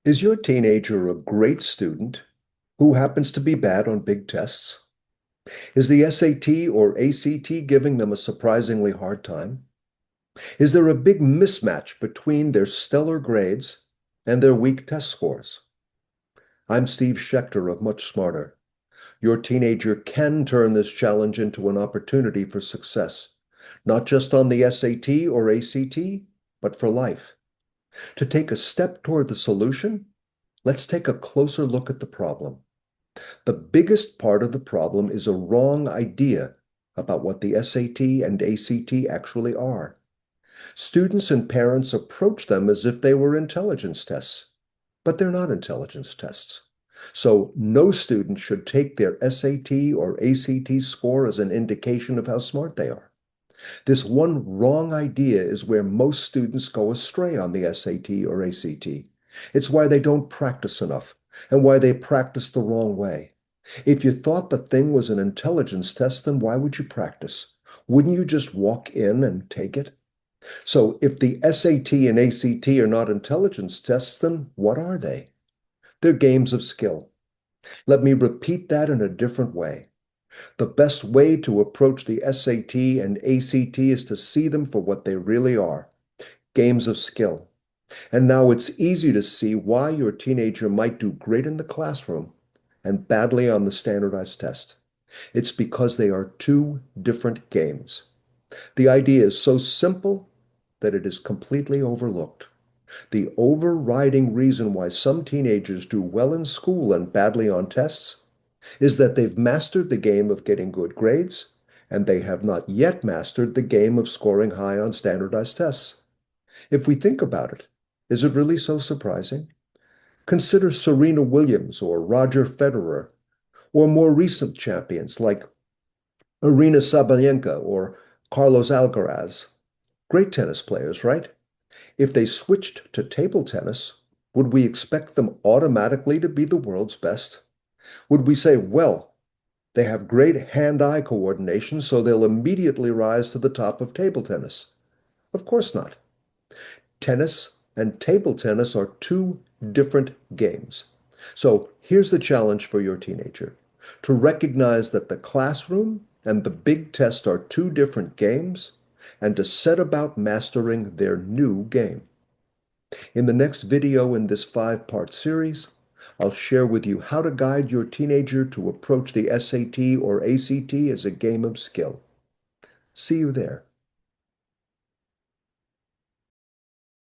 Is your teenager a great student who happens to be bad on big tests? Is the SAT or ACT giving them a surprisingly hard time? Is there a big mismatch between their stellar grades and their weak test scores? I'm Steve Schechter of Much Smarter. Your teenager can turn this challenge into an opportunity for success, not just on the SAT or ACT, but for life. To take a step toward the solution, let's take a closer look at the problem. The biggest part of the problem is a wrong idea about what the SAT and ACT actually are. Students and parents approach them as if they were intelligence tests, but they're not intelligence tests. So no student should take their SAT or ACT score as an indication of how smart they are. This one wrong idea is where most students go astray on the SAT or ACT. It's why they don't practice enough and why they practice the wrong way. If you thought the thing was an intelligence test, then why would you practice? Wouldn't you just walk in and take it? So if the SAT and ACT are not intelligence tests, then what are they? They're games of skill. Let me repeat that in a different way. The best way to approach the SAT and ACT is to see them for what they really are, games of skill. And now it's easy to see why your teenager might do great in the classroom and badly on the standardized test. It's because they are two different games. The idea is so simple that it is completely overlooked. The overriding reason why some teenagers do well in school and badly on tests is that they've mastered the game of getting good grades, and they have not yet mastered the game of scoring high on standardized tests. If we think about it, is it really so surprising? Consider Serena Williams or Roger Federer, or more recent champions like Arina Sabalenka or Carlos Alcaraz. Great tennis players, right? If they switched to table tennis, would we expect them automatically to be the world's best? Would we say, well, they have great hand-eye coordination, so they'll immediately rise to the top of table tennis? Of course not. Tennis and table tennis are two different games. So here's the challenge for your teenager: to recognize that the classroom and the big test are two different games, and to set about mastering their new game. In the next video in this 5-part series, I'll share with you how to guide your teenager to approach the SAT or ACT as a game of skill. See you there.